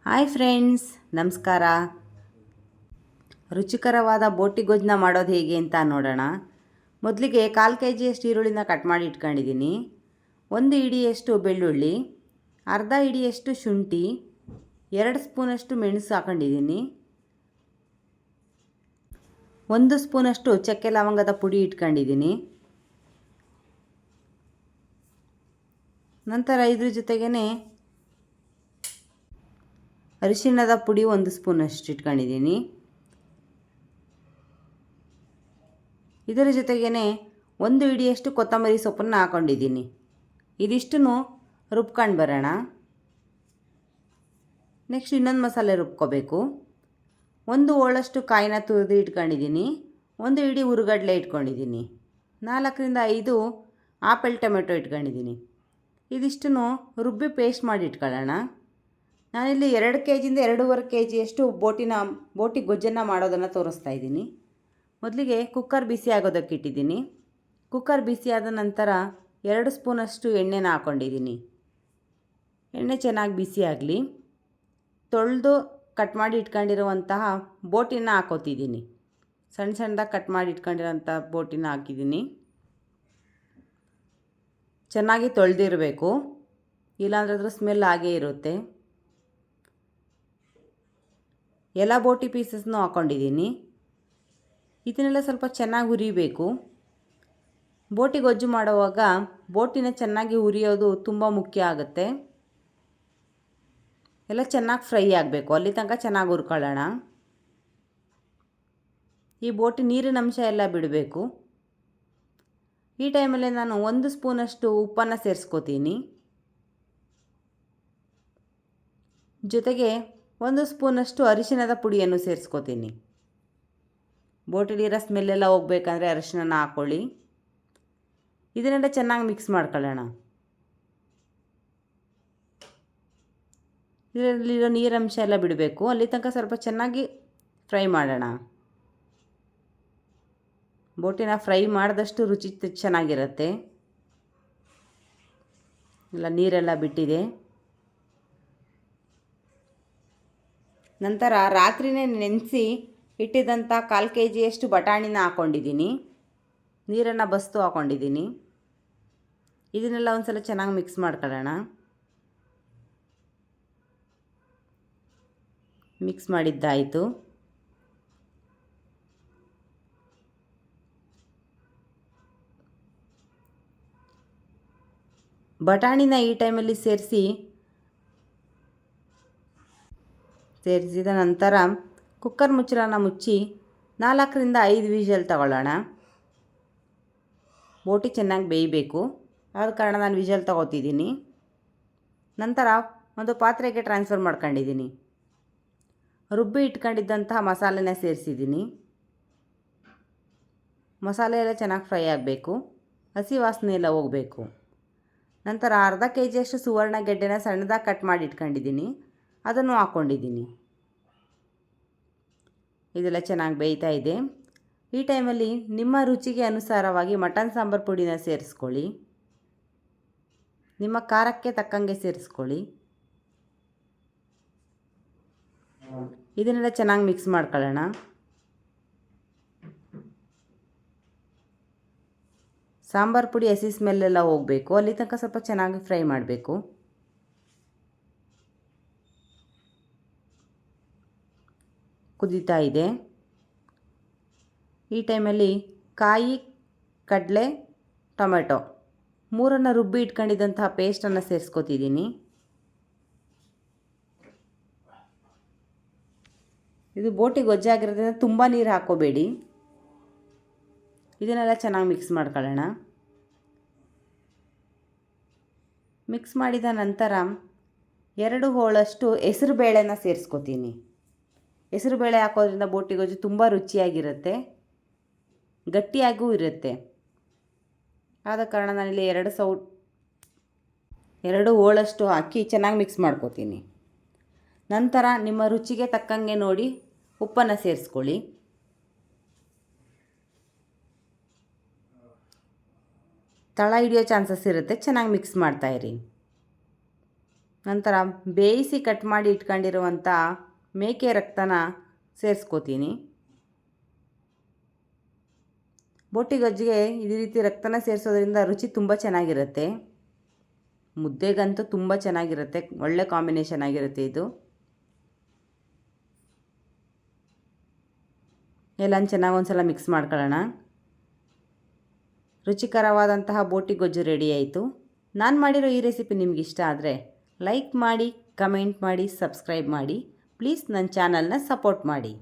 Hi friends, ನಮಸ್ಕಾರ. ರುಚಿಕರವಾದ ಬೋಟಿ ಗೊಜ್ಜನ್ನ ಮಾಡೋದು ಹೇಗೆ ಅಂತ ನೋಡೋಣ. ಮೊದಲಿಗೆ 1/4 kg ಈರುಳ್ಳಿನ ಕಟ್ ಮಾಡಿ ಇಟ್ಕೊಂಡಿದ್ದೀನಿ. 1 ಹಿಡಿಯಷ್ಟು ಬೆಳ್ಳುಳ್ಳಿ, ಅರ್ಧ ಹಿಡಿಯಷ್ಟು ಶುಂಠಿ, 2 ಸ್ಪೂನಷ್ಟು ಮೆಣಸು ಹಾಕೊಂಡಿದ್ದೀನಿ. 1 ಸ್ಪೂನಷ್ಟು ಚಕ್ಕೆ ಲವಂಗದ ಪುಡಿ ಇಟ್ಕೊಂಡಿದ್ದೀನಿ. ನಂತರ ಇದ್ರ ಜೊತೆಗೇ ಅರಿಶಿಣದ ಪುಡಿ 1 ಸ್ಪೂನಷ್ಟು ಇಟ್ಕೊಂಡಿದ್ದೀನಿ. ಇದರ ಜೊತೆಗೇ 1 ಹಿಡಿಯಷ್ಟು ಕೊತ್ತಂಬರಿ ಸೊಪ್ಪನ್ನು ಹಾಕ್ಕೊಂಡಿದ್ದೀನಿ. ಇದಿಷ್ಟನ್ನು ರುಬ್ಕೊಂಡು ಬರೋಣ. ನೆಕ್ಸ್ಟ್ ಇನ್ನೊಂದು ಮಸಾಲೆ ರುಬ್ಕೋಬೇಕು. 1 ಹೋಳಷ್ಟು ಕಾಯಿನ ತುರಿದು ಇಟ್ಕೊಂಡಿದ್ದೀನಿ. 1 ಹಿಡಿ ಹುರುಗಡ್ಲೆ ಇಟ್ಕೊಂಡಿದ್ದೀನಿ. 4 ರಿಂದ 5 ಆಪಲ್ ಟೊಮೆಟೊ ಇಟ್ಕೊಂಡಿದ್ದೀನಿ. ಇದಿಷ್ಟನ್ನು ರುಬ್ಬಿ ಪೇಸ್ಟ್ ಮಾಡಿ ಇಟ್ಕೊಳ್ಳೋಣ. ನಾನಿಲ್ಲಿ 2 kgಯಿಂದ 2.5 kgಯಷ್ಟು ಬೋಟಿ ಗೊಜ್ಜನ್ನು ಮಾಡೋದನ್ನು ತೋರಿಸ್ತಾ ಇದ್ದೀನಿ. ಮೊದಲಿಗೆ ಕುಕ್ಕರ್ ಬಿಸಿ ಆಗೋದಕ್ಕೆ ಇಟ್ಟಿದ್ದೀನಿ. ಕುಕ್ಕರ್ ಬಿಸಿ ಆದ ನಂತರ 2 ಸ್ಪೂನಷ್ಟು ಎಣ್ಣೆನ ಹಾಕ್ಕೊಂಡಿದ್ದೀನಿ. ಎಣ್ಣೆ ಚೆನ್ನಾಗಿ ಬಿಸಿ ಆಗಲಿ. ತೊಳೆದು ಕಟ್ ಮಾಡಿ ಇಟ್ಕೊಂಡಿರುವಂತಹ ಬೋಟಿನ ಹಾಕೋತಿದ್ದೀನಿ. ಸಣ್ಣ ಸಣ್ಣದಾಗಿ ಕಟ್ ಮಾಡಿ ಇಟ್ಕೊಂಡಿರೋಂಥ ಬೋಟಿನ ಹಾಕಿದ್ದೀನಿ. ಚೆನ್ನಾಗಿ ತೊಳೆದಿರಬೇಕು, ಇಲ್ಲಾಂದ್ರೆ ಅದ್ರ ಸ್ಮೆಲ್ ಹಾಗೇ ಇರುತ್ತೆ. ಎಲ್ಲ ಬೋಟಿ ಪೀಸಸ್ನೂ ಹಾಕ್ಕೊಂಡಿದ್ದೀನಿ. ಇದನ್ನೆಲ್ಲ ಸ್ವಲ್ಪ ಚೆನ್ನಾಗಿ ಹುರಿಬೇಕು. ಬೋಟಿ ಗೊಜ್ಜು ಮಾಡುವಾಗ ಬೋಟಿನ ಚೆನ್ನಾಗಿ ಹುರಿಯೋದು ತುಂಬ ಮುಖ್ಯ ಆಗುತ್ತೆ. ಎಲ್ಲ ಚೆನ್ನಾಗಿ ಫ್ರೈ ಆಗಬೇಕು, ಅಲ್ಲಿ ತನಕ ಚೆನ್ನಾಗಿ ಹುರ್ಕೊಳ್ಳೋಣ. ಈ ಬೋಟಿ ನೀರಿನ ಅಂಶ ಎಲ್ಲ ಬಿಡಬೇಕು. ಈ ಟೈಮಲ್ಲಿ ನಾನು 1 ಸ್ಪೂನಷ್ಟು ಉಪ್ಪನ್ನು ಸೇರಿಸ್ಕೋತೀನಿ. ಜೊತೆಗೆ 1 ಸ್ಪೂನಷ್ಟು ಅರಿಶಿಣದ ಪುಡಿಯನ್ನು ಸೇರಿಸ್ಕೋತೀನಿ. ಬೋಟಿಲಿರೋ ಸ್ಮೆಲ್ಲೆಲ್ಲ ಹೋಗ್ಬೇಕಂದ್ರೆ ಅರಿಶಿನ ಹಾಕ್ಕೊಳ್ಳಿ. ಇದನ್ನೆಲ್ಲ ಚೆನ್ನಾಗಿ ಮಿಕ್ಸ್ ಮಾಡ್ಕೊಳ್ಳೋಣ. ಇದರಲ್ಲಿರೋ ನೀರಂಶ ಎಲ್ಲ ಬಿಡಬೇಕು, ಅಲ್ಲಿ ತನಕ ಸ್ವಲ್ಪ ಚೆನ್ನಾಗಿ ಫ್ರೈ ಮಾಡೋಣ. ಬೋಟಿನ ಫ್ರೈ ಮಾಡಿದಷ್ಟು ರುಚಿ ಚೆನ್ನಾಗಿರುತ್ತೆ. ಎಲ್ಲ ನೀರೆಲ್ಲ ಬಿಟ್ಟಿದೆ. ನಂತರ ರಾತ್ರಿನೇ ನೆನೆಸಿ ಇಟ್ಟಿದ್ದಂಥ 1/4 kgಯಷ್ಟು ಬಟಾಣಿನ ಹಾಕ್ಕೊಂಡಿದ್ದೀನಿ. ನೀರನ್ನು ಬಸ್ತು ಹಾಕ್ಕೊಂಡಿದ್ದೀನಿ. ಇದನ್ನೆಲ್ಲ ಒಂದು ಸಲ ಚೆನ್ನಾಗಿ ಮಿಕ್ಸ್ ಮಾಡ್ಕೊಳ್ಳೋಣ. ಮಿಕ್ಸ್ ಮಾಡಿದ್ದಾಯಿತು. ಬಟಾಣಿನ ಈ ಟೈಮಲ್ಲಿ ಸೇರಿಸಿದ ನಂತರ ಕುಕ್ಕರ್ ಮುಚ್ಚಳನ ಮುಚ್ಚಿ 4 ರಿಂದ 5 ವಿಷಲ್ ತಗೊಳ್ಳೋಣ. ಬೋಟಿ ಚೆನ್ನಾಗಿ ಬೇಯಬೇಕು, ಆದ ಕಾರಣ ನಾನು ವಿಷಲ್ ತಗೋತಿದ್ದೀನಿ. ನಂತರ ಒಂದು ಪಾತ್ರೆಗೆ ಟ್ರಾನ್ಸ್ಫರ್ ಮಾಡ್ಕೊಂಡಿದ್ದೀನಿ. ರುಬ್ಬಿ ಇಟ್ಕೊಂಡಿದ್ದಂತಹ ಮಸಾಲೆನ ಸೇರಿಸಿದ್ದೀನಿ. ಮಸಾಲೆ ಎಲ್ಲ ಚೆನ್ನಾಗಿ ಫ್ರೈ ಆಗಬೇಕು, ಹಸಿ ವಾಸನೆ ಎಲ್ಲ ಹೋಗಬೇಕು. ನಂತರ ಅರ್ಧ kgಯಷ್ಟು ಸುವರ್ಣ ಗೆಡ್ಡೆನ ಸಣ್ಣದಾಗಿ ಕಟ್ ಮಾಡಿ ಇಟ್ಕೊಂಡಿದ್ದೀನಿ. ಅದನ್ನು ಹಾಕ್ಕೊಂಡಿದ್ದೀನಿ. ಇದೆಲ್ಲ ಚೆನ್ನಾಗಿ ಬೇಯ್ತಾ ಇದೆ. ಈ ಟೈಮಲ್ಲಿ ನಿಮ್ಮ ರುಚಿಗೆ ಅನುಸಾರವಾಗಿ ಮಟನ್ ಸಾಂಬಾರು ಪುಡಿನ ಸೇರಿಸ್ಕೊಳ್ಳಿ. ನಿಮ್ಮ ಖಾರಕ್ಕೆ ತಕ್ಕಂಗೆ ಸೇರಿಸ್ಕೊಳ್ಳಿ. ಇದನ್ನೆಲ್ಲ ಚೆನ್ನಾಗಿ ಮಿಕ್ಸ್ ಮಾಡ್ಕೊಳ್ಳೋಣ. ಸಾಂಬಾರು ಪುಡಿ ಹಸಿ ಸ್ಮೆಲ್ಲೆಲ್ಲ ಹೋಗಬೇಕು, ಅಲ್ಲಿ ತನಕ ಸ್ವಲ್ಪ ಚೆನ್ನಾಗಿ ಫ್ರೈ ಮಾಡಬೇಕು. ಕುದೀತಾ ಇದೆ. ಈ ಟೈಮಲ್ಲಿ ಕಾಯಿ, ಕಡಲೆ, ಟೊಮೆಟೊ 3 ರುಬ್ಬಿ ಇಟ್ಕೊಂಡಿದ್ದಂತಹ ಪೇಸ್ಟನ್ನು ಸೇರಿಸ್ಕೊತಿದ್ದೀನಿ. ಇದು ಬೋಟಿ ಗೊಜ್ಜಾಗಿರೋದ್ರಿಂದ ತುಂಬ ನೀರು ಹಾಕ್ಕೋಬೇಡಿ. ಇದನ್ನೆಲ್ಲ ಚೆನ್ನಾಗಿ ಮಿಕ್ಸ್ ಮಾಡ್ಕೊಳ್ಳೋಣ. ಮಿಕ್ಸ್ ಮಾಡಿದ ನಂತರ 2 ಹೋಳಷ್ಟು ಹೆಸರು ಬೇಳೆನ ಸೇರಿಸ್ಕೊತೀನಿ. ಹೆಸರು ಬೇಳೆ ಹಾಕೋದ್ರಿಂದ ಬೋಟಿ ಗೊಜ್ಜು ತುಂಬ ರುಚಿಯಾಗಿರುತ್ತೆ, ಗಟ್ಟಿಯಾಗೂ ಇರುತ್ತೆ. ಆದ ಕಾರಣ ನಾನಿಲ್ಲಿ 2 ಹೋಳಷ್ಟು ಹಾಕಿ ಚೆನ್ನಾಗಿ ಮಿಕ್ಸ್ ಮಾಡ್ಕೋತೀನಿ. ನಂತರ ನಿಮ್ಮ ರುಚಿಗೆ ತಕ್ಕಂಗೆ ನೋಡಿ ಉಪ್ಪನ್ನು ಸೇರಿಸ್ಕೊಳ್ಳಿ. ತಳ ಹಿಡಿಯೋ ಚಾನ್ಸಸ್ ಇರುತ್ತೆ, ಚೆನ್ನಾಗಿ ಮಿಕ್ಸ್ ಮಾಡ್ತಾಯಿರಿ. ನಂತರ ಬೇಯಿಸಿ ಕಟ್ ಮಾಡಿ ಇಟ್ಕೊಂಡಿರುವಂಥ ಮೇಕೆ ರಕ್ತನ ಸೇರಿಸ್ಕೋತೀನಿ. ಬೋಟಿ ಗೊಜ್ಜಿಗೆ ಈ ರೀತಿ ರಕ್ತನ ಸೇರಿಸೋದ್ರಿಂದ ರುಚಿ ತುಂಬ ಚೆನ್ನಾಗಿರುತ್ತೆ. ಮುದ್ದೆಗಂತೂ ತುಂಬ ಚೆನ್ನಾಗಿರುತ್ತೆ, ಒಳ್ಳೆ ಕಾಂಬಿನೇಷನ್ ಆಗಿರುತ್ತೆ ಇದು. ಎಲ್ಲನೂ ಚೆನ್ನಾಗಿ ಒಂದು ಸಲ ಮಿಕ್ಸ್ ಮಾಡ್ಕೊಳ್ಳೋಣ. ರುಚಿಕರವಾದಂತಹ ಬೋಟಿ ಗೊಜ್ಜು ರೆಡಿ ಆಯಿತು. ನಾನು ಮಾಡಿರೋ ಈ ರೆಸಿಪಿ ನಿಮ್ಗೆ ಇಷ್ಟ ಆದರೆ ಲೈಕ್ ಮಾಡಿ, ಕಮೆಂಟ್ ಮಾಡಿ, ಸಬ್ಸ್ಕ್ರೈಬ್ ಮಾಡಿ. ಪ್ಲೀಸ್ ನನ್ನ ಚಾನಲ್ನ ಸಪೋರ್ಟ್ ಮಾಡಿ.